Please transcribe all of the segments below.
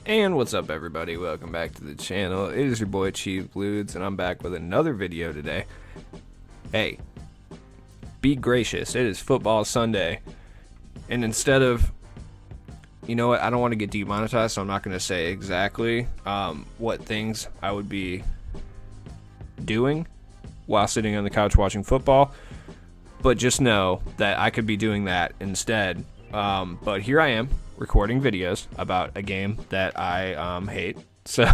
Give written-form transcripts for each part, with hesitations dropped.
And what's up, everybody? Welcome back to the channel. It is your boy Chief Blues, and I'm back with another video today. Hey, be gracious. It is football Sunday, and instead of, you know what, I don't want to get demonetized, so I'm not going to say exactly what things I would be doing while sitting on the couch watching football, but just know that I could be doing that instead. But here I am recording videos about a game that I hate. So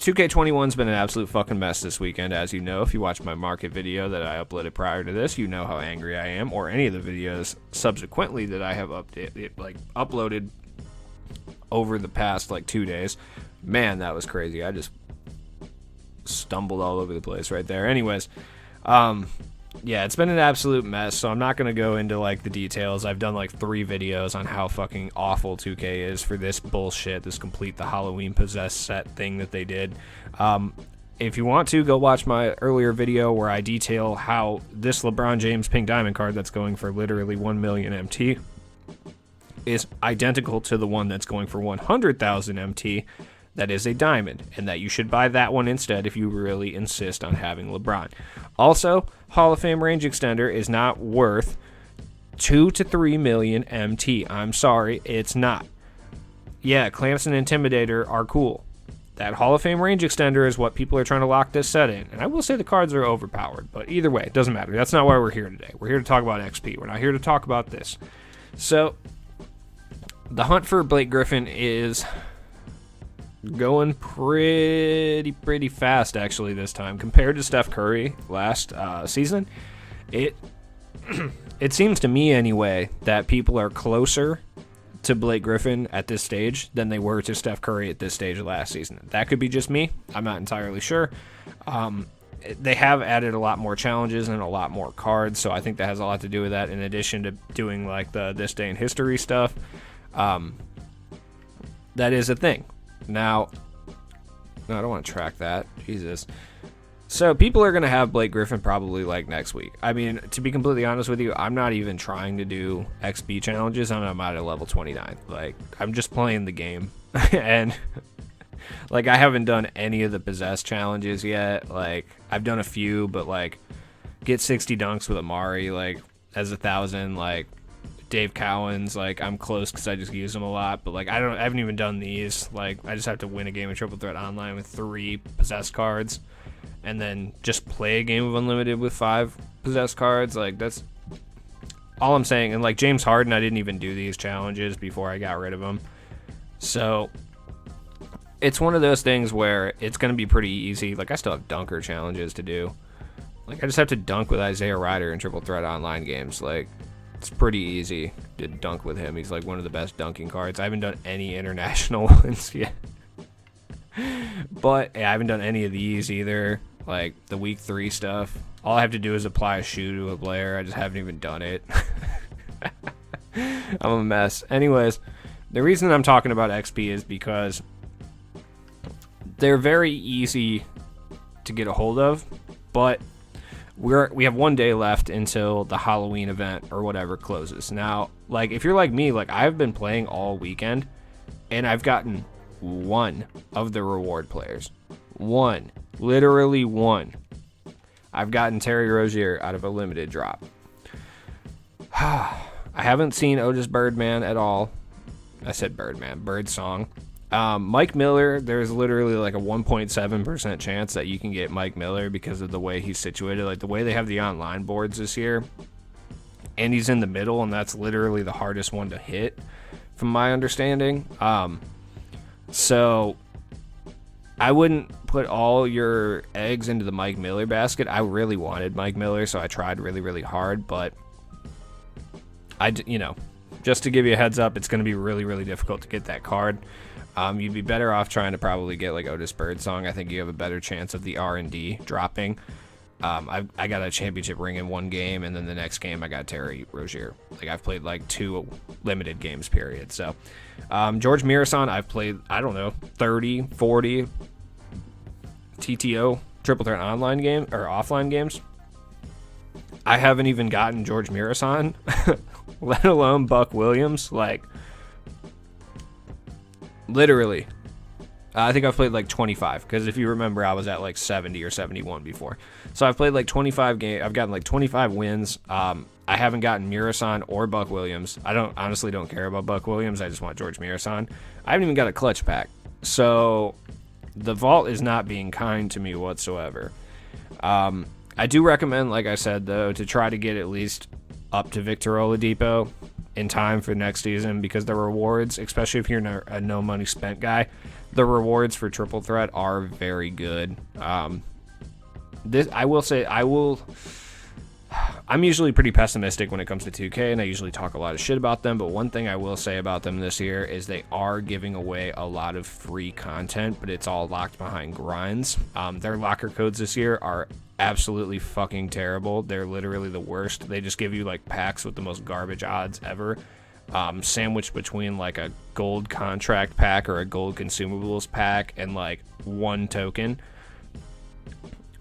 2K21's been an absolute fucking mess this weekend, as you know. If you watched my market video that I uploaded prior to this, you know how angry I am, or any of the videos subsequently that I have uploaded over the past 2 days. Man, that was crazy. I just stumbled all over the place right there. Anyways, yeah, it's been an absolute mess, so I'm not going to go into the details. I've done 3 videos on how fucking awful 2K is for this bullshit, this complete the Halloween possessed set thing that they did. If you want to, go watch my earlier video where I detail how this LeBron James pink diamond card that's going for literally 1 million MT is identical to the one that's going for 100,000 MT that is a diamond, and that you should buy that one instead if you really insist on having LeBron. Also, Hall of Fame range extender is not worth 2 to 3 million MT. I'm sorry, it's not. Yeah, Clamps and Intimidator are cool. That Hall of Fame range extender is what people are trying to lock this set in. And I will say the cards are overpowered, but either way, it doesn't matter. That's not why we're here today. We're here to talk about XP. We're not here to talk about this. So, the hunt for Blake Griffin is going pretty fast, actually, this time compared to Steph Curry last season. It seems to me anyway that people are closer to Blake Griffin at this stage than they were to Steph Curry at this stage of last season. That could be just me. I'm not entirely sure. They have added a lot more challenges and a lot more cards, so I think that has a lot to do with that, in addition to doing the This Day in History stuff. That is a thing. Now, no, I don't want to track that. Jesus. So people are going to have Blake Griffin probably next week. I mean, to be completely honest with you, I'm not even trying to do XP challenges. I'm at a level 29. I'm just playing the game. And I haven't done any of the possess challenges yet. I've done a few, but get 60 dunks with Amari as 1,000, Dave Cowens, I'm close because I just use them a lot, but I haven't even done these. I just have to win a game of Triple Threat Online with 3 possessed cards, and then just play a game of Unlimited with 5 possessed cards. That's all I'm saying. And James Harden, I didn't even do these challenges before I got rid of him. So it's one of those things where it's going to be pretty easy. I still have dunker challenges to do. I just have to dunk with Isaiah Ryder in Triple Threat Online games. It's pretty easy to dunk with him. He's one of the best dunking cards. I haven't done any international ones yet. But yeah, I haven't done any of these either. The week 3 stuff. All I have to do is apply a shoe to a player. I just haven't even done it. I'm a mess. Anyways, the reason I'm talking about XP is because they're very easy to get a hold of, but we have 1 day left until the Halloween event or whatever closes. Now, if you're like me, I've been playing all weekend, and I've gotten 1 of the reward players. 1. Literally 1. I've gotten Terry Rozier out of a limited drop. I haven't seen Otis Birdman at all. I said Birdman. Birdsong. Mike Miller, there's literally a 1.7% chance that you can get Mike Miller because of the way he's situated, the way they have the online boards this year, and he's in the middle, and that's literally the hardest one to hit from my understanding. So I wouldn't put all your eggs into the Mike Miller basket. I really wanted Mike Miller, so I tried really hard, but just to give you a heads up, it's going to be really difficult to get that card. You'd be better off trying to probably get Otis Birdsong. I think you have a better chance of the R&D dropping. I got a championship ring in 1 game, and then the next game I got Terry Rozier. I've played 2 limited games period. So George Mirasan, I've played, I don't know, 30, 40 TTO Triple Threat online game or offline games. I haven't even gotten George Mirasan, let alone Buck Williams. Literally. I think I've played like 25, because if you remember, I was at like 70 or 71 before. So I've played like 25 games. I've gotten like 25 wins. I haven't gotten Murasan or Buck Williams. I honestly don't care about Buck Williams. I just want George Murasan. I haven't even got a clutch pack. So the vault is not being kind to me whatsoever. I do recommend, like I said, though, to try to get at least up to Victor Oladipo in time for next season, because the rewards, especially if you're a no money spent guy, the rewards for triple threat are very good. This, I will say, I'm usually pretty pessimistic when it comes to 2K, and I usually talk a lot of shit about them, but one thing I will say about them this year is they are giving away a lot of free content, but it's all locked behind grinds. Their locker codes this year are absolutely fucking terrible. They're literally the worst. They just give you like packs with the most garbage odds ever, sandwiched between like a gold contract pack or a gold consumables pack and like one token.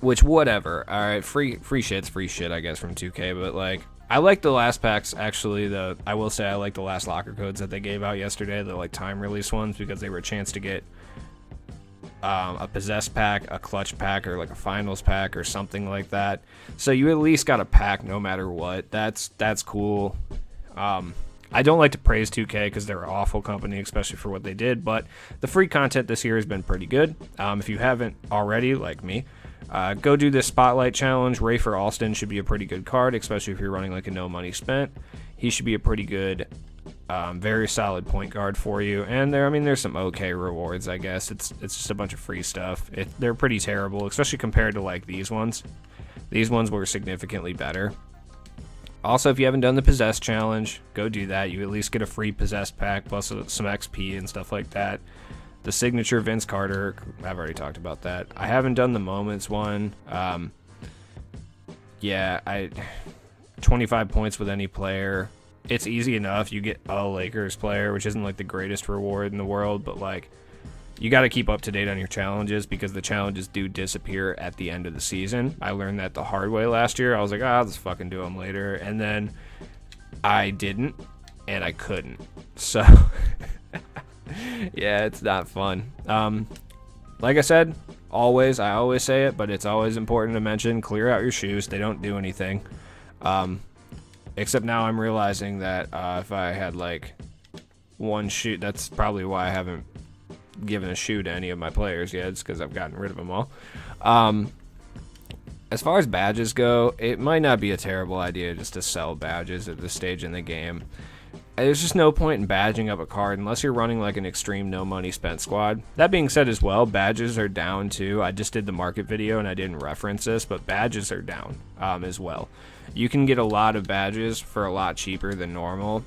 Which, whatever. All right, free shit's free shit, I guess, from 2K. But like, I like the last packs. Actually, I will say I like the last locker codes that they gave out yesterday, the like time release ones, because they were a chance to get a possessed pack, a clutch pack, or like a finals pack or something like that. So you at least got a pack no matter what. That's cool. I don't like to praise 2K because they're an awful company, especially for what they did. But the free content this year has been pretty good. If you haven't already, like me, go do this Spotlight Challenge. Rafer Alston should be a pretty good card, especially if you're running like a no money spent. He should be a pretty good, very solid point guard for you. And there's some okay rewards, I guess. It's just a bunch of free stuff. They're pretty terrible, especially compared to like these ones. These ones were significantly better. Also, if you haven't done the Possessed Challenge, go do that. You at least get a free Possessed pack plus some XP and stuff like that. The signature Vince Carter, I've already talked about that. I haven't done the Moments one. 25 points with any player. It's easy enough. You get a Lakers player, which isn't like the greatest reward in the world, but like, you got to keep up to date on your challenges, because the challenges do disappear at the end of the season. I learned that the hard way last year. I was like, I'll just fucking do them later. And then I didn't, and I couldn't. So, yeah, it's not fun. Like I said, I always say it, but it's always important to mention, clear out your shoes. They don't do anything. Except now I'm realizing that if I had like one shoe, that's probably why I haven't given a shoe to any of my players yet. It's because I've gotten rid of them all. As far as badges go, it might not be a terrible idea just to sell badges at this stage in the game. There's just no point in badging up a card unless you're running like an extreme no money spent squad. That being said as well, badges are down too. I just did the market video and I didn't reference this, but badges are down as well. You can get a lot of badges for a lot cheaper than normal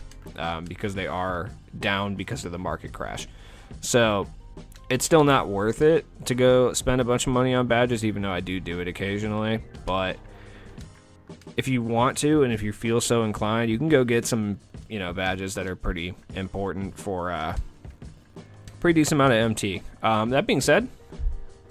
because they are down because of the market crash. So it's still not worth it to go spend a bunch of money on badges, even though I do it occasionally. But if you want to, and if you feel so inclined, you can go get some, badges that are pretty important for a pretty decent amount of MT. That being said,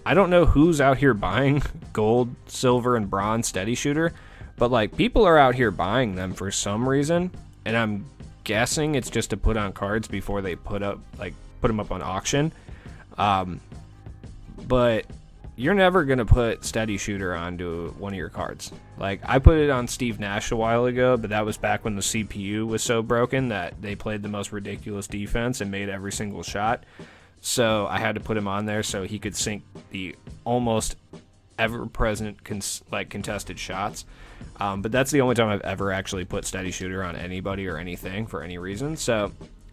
I don't know who's out here buying gold, silver, and bronze steady shooter, but like, people are out here buying them for some reason, and I'm guessing it's just to put on cards before they put them up on auction. But you're never going to put steady shooter onto one of your cards. Like, I put it on Steve Nash a while ago, but that was back when the CPU was so broken that they played the most ridiculous defense and made every single shot. So I had to put him on there so he could sink the almost ever-present contested shots. But that's the only time I've ever actually put steady shooter on anybody or anything for any reason. So,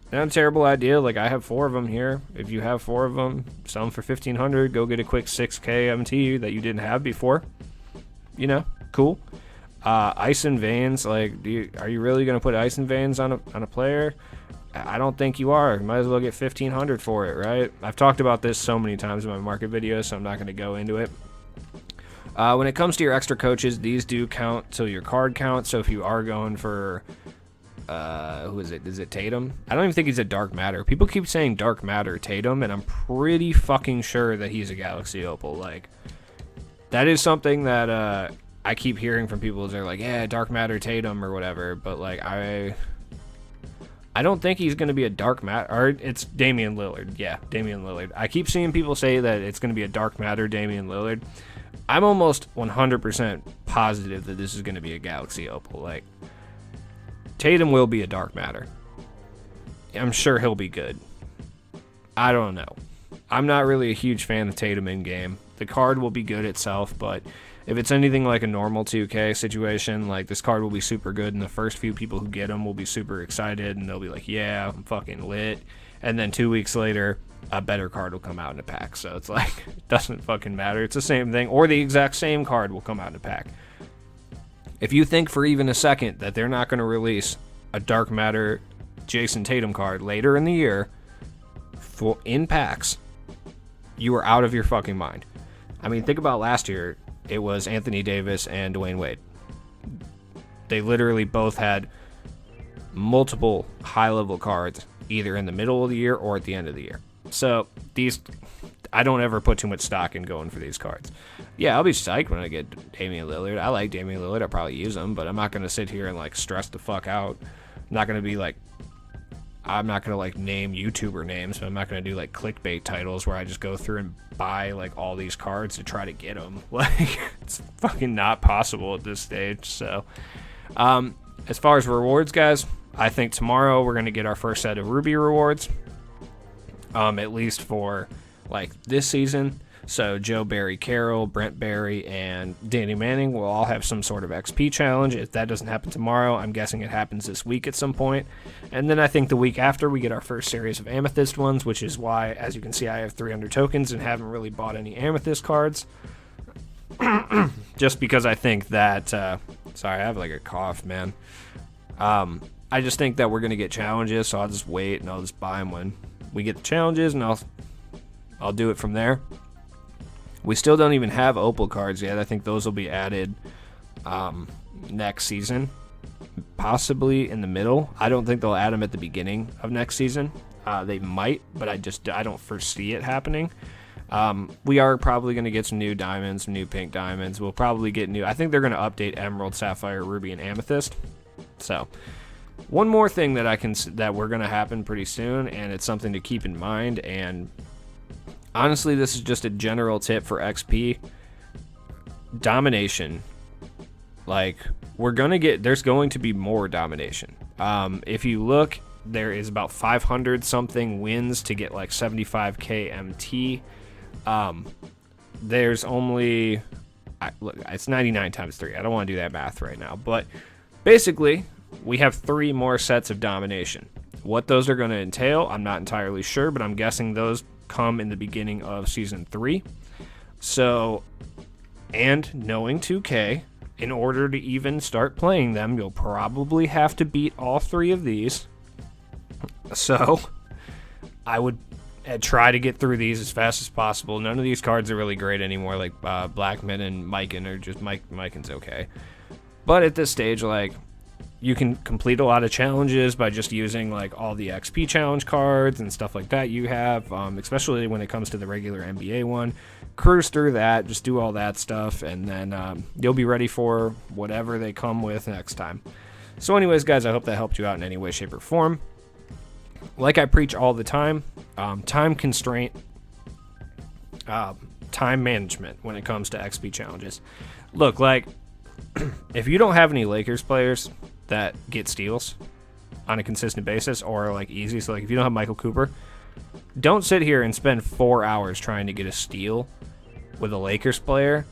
not a terrible idea. Like, I have 4 of them here. If you have 4 of them, sell them for $1,500. Go get a quick 6K MT that you didn't have before. Cool. Ice and Veins. Like, are you really gonna put Ice and Veins on a player? I don't think you are. You might as well get $1,500 for it, right? I've talked about this so many times in my market videos, so I'm not gonna go into it. When it comes to your extra coaches, these do count till your card count. So if you are going for who is it? Is it Tatum? I don't even think he's a Dark Matter. People keep saying Dark Matter Tatum, and I'm pretty fucking sure that he's a Galaxy Opal. Like, that is something that I keep hearing from people. They're like, yeah, Dark Matter Tatum or whatever. But like, I I don't think he's going to be a dark matter. Or it's Damian Lillard. Yeah, Damian Lillard. I keep seeing people say that it's going to be a dark matter Damian Lillard. I'm almost 100% positive that this is going to be a Galaxy Opal. Like, Tatum will be a dark matter. I'm sure he'll be good. I don't know. I'm not really a huge fan of Tatum in game. The card will be good itself, but if it's anything like a normal 2K situation, like this card will be super good, and the first few people who get them will be super excited, and they'll be like, yeah, I'm fucking lit. And then 2 weeks later, a better card will come out in a pack. So it's like, it doesn't fucking matter. It's the same thing. Or the exact same card will come out in a pack. If you think for even a second that they're not going to release a Dark Matter Jason Tatum card later in the year in packs, you are out of your fucking mind. I mean, think about last year. It was Anthony Davis and Dwayne Wade. They literally both had multiple high-level cards either in the middle of the year or at the end of the year. So these, I don't ever put too much stock in going for these cards. Yeah, I'll be psyched when I get Damian Lillard. I like Damian Lillard. I'll probably use him, but I'm not going to sit here and like stress the fuck out. I'm not going to be like, I'm not going to like name YouTuber names, but I'm not going to do like clickbait titles where I just go through and buy like all these cards to try to get them. Like, it's fucking not possible at this stage. So, as far as rewards, guys, I think tomorrow we're going to get our first set of Ruby rewards, at least for like this season. So Joe Barry Carroll, Brent Barry, and Danny Manning will all have some sort of XP challenge. If that doesn't happen tomorrow, I'm guessing it happens this week at some point. And then I think the week after we get our first series of Amethyst ones, which is why, as you can see, I have 300 tokens and haven't really bought any Amethyst cards. Just because I think that, sorry, I have like a cough, man. I just think that we're going to get challenges, so I'll just wait and I'll just buy them when we get the challenges, and I'll do it from there. We still don't even have Opal cards yet. I think those will be added next season, possibly in the middle. I don't think they'll add them at the beginning of next season. They might, but I don't foresee it happening. We are probably going to get some new diamonds, some new pink diamonds. We'll probably get new. I think they're going to update Emerald, Sapphire, Ruby, and Amethyst. So, one more thing that we're going to happen pretty soon, and it's something to keep in mind. And honestly, this is just a general tip for XP. Domination. Like, there's going to be more domination. If you look, there is about 500 something wins to get like 75k MT. There's only, look, it's 99 times 3. I don't want to do that math right now, but basically, we have 3 more sets of domination. What those are going to entail, I'm not entirely sure, but I'm guessing those come in the beginning of Season 3. So, and knowing 2K, in order to even start playing them, you'll probably have to beat all 3 of these. So, I would try to get through these as fast as possible. None of these cards are really great anymore, like Blackman and Myken are just, Myken's okay. But at this stage, like, you can complete a lot of challenges by just using like all the XP challenge cards and stuff like that you have, especially when it comes to the regular NBA one. Cruise through that, just do all that stuff, and then you'll be ready for whatever they come with next time. So anyways, guys, I hope that helped you out in any way, shape, or form. Like I preach all the time, time constraint, time management when it comes to XP challenges. Look, like, if you don't have any Lakers players that get steals on a consistent basis or like easy, so like if you don't have Michael Cooper, don't sit here and spend 4 hours trying to get a steal with a Lakers player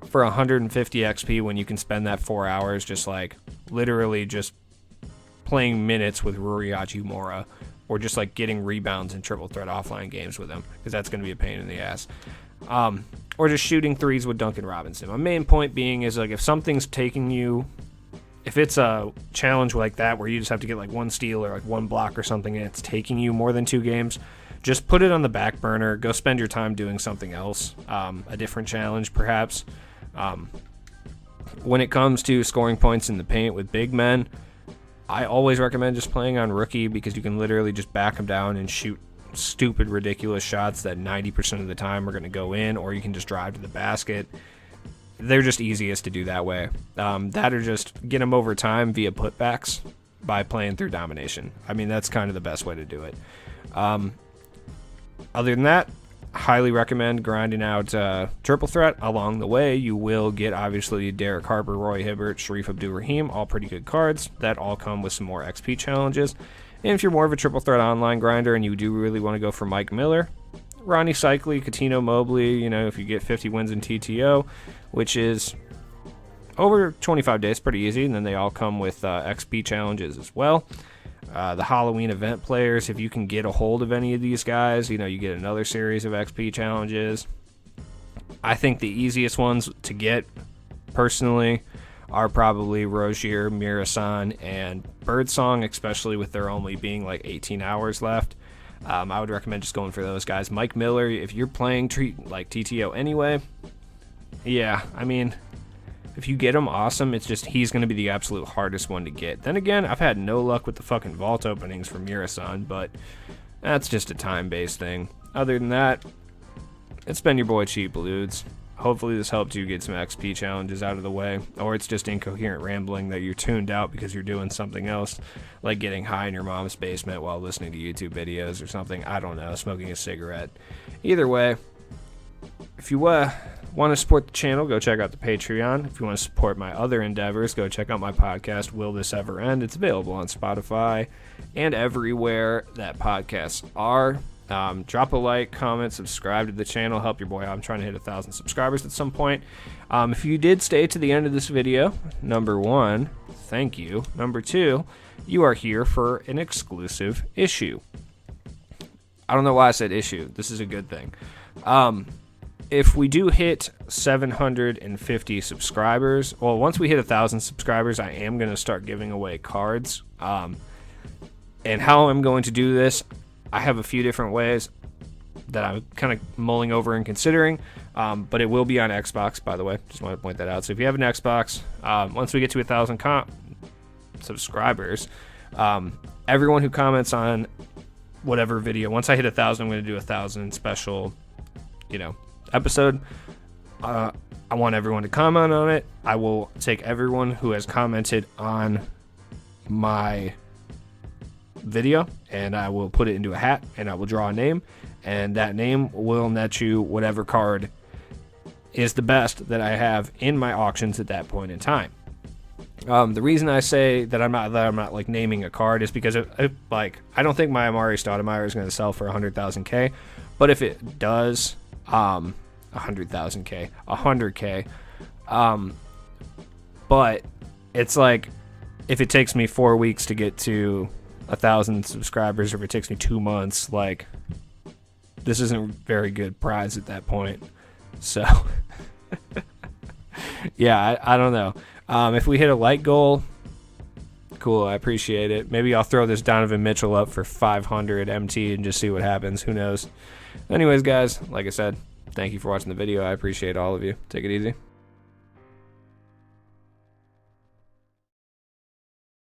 for 150 XP when you can spend that 4 hours just like literally just playing minutes with Rui Hachimura, or just like getting rebounds in triple threat offline games with him, because that's going to be a pain in the ass. Or just shooting threes with Duncan Robinson. My main point being is, like, if something's taking you, if it's a challenge like that where you just have to get like 1 steal or like 1 block or something, and it's taking you more than 2 games, just put it on the back burner. Go spend your time doing something else, a different challenge perhaps. When it comes to scoring points in the paint with big men, I always recommend just playing on rookie, because you can literally just back them down and shoot stupid, ridiculous shots that 90% of the time are going to go in, or you can just drive to the basket. They're just easiest to do that way. That or just get them over time via putbacks. by playing through domination. I mean, that's kind of the best way to do it. Other than that, highly recommend grinding out Triple Threat. Along the way, you will get, obviously, Derek Harper, Roy Hibbert, Sharif Abdul-Rahim, all pretty good cards. That all come with some more XP challenges. And if you're more of a Triple Threat online grinder and you do really want to go for Mike Miller, Ronnie Cycli, Coutinho Mobley, if you get 50 wins in TTO, which is over 25 days, pretty easy. And then they all come with XP challenges as well. The Halloween event players, if you can get a hold of any of these guys, you get another series of XP challenges. I think the easiest ones to get, personally, are probably Rozier, Mirasan, and Birdsong, especially with there only being like 18 hours left. I would recommend just going for those guys. Mike Miller, if you're playing TTO anyway, yeah, I mean, if you get him, awesome. It's just he's going to be the absolute hardest one to get. Then again, I've had no luck with the fucking vault openings for Mirasan, but that's just a time-based thing. Other than that, it's been your boy Cheap Ludes. Hopefully this helped you get some XP challenges out of the way, or it's just incoherent rambling that you're tuned out because you're doing something else, like getting high in your mom's basement while listening to YouTube videos or something. I don't know, smoking a cigarette. Either way, if you want to support the channel, go check out the Patreon. If you want to support my other endeavors, go check out my podcast, Will This Ever End? It's available on Spotify and everywhere that podcasts are. Drop a like, comment, subscribe to the channel, help your boy out. I'm trying to hit 1,000 subscribers at some point. If you did stay to the end of this video, number one, thank you. Number two, you are here for an exclusive issue. I don't know why I said issue. This is a good thing. If we do hit 750 subscribers, well, once we hit 1,000 subscribers, I am going to start giving away cards. And how I'm going to do this, I have a few different ways that I'm kind of mulling over and considering, but it will be on Xbox, by the way. Just want to point that out. So if you have an Xbox, once we get to 1,000 subscribers, everyone who comments on whatever video, once I hit 1,000, I'm going to do 1,000 special, episode. I want everyone to comment on it. I will take everyone who has commented on my video and I will put it into a hat and I will draw a name, and that name will net you whatever card is the best that I have in my auctions at that point in time. The reason I say that I'm not like naming a card is because I don't think my Amari Stoudemire is going to sell for 100,000K, but if it does, 100,000K, 100K, but it's like, if it takes me 4 weeks to get to 1,000 subscribers, or if it takes me 2 months, like, this isn't a very good prize at that point. So yeah, I don't know. If we hit a like goal, cool, I appreciate it. Maybe I'll throw this Donovan Mitchell up for 500 MT and just see what happens. Who knows? Anyways, guys, like I said, thank you for watching the video. I appreciate all of you. Take it easy.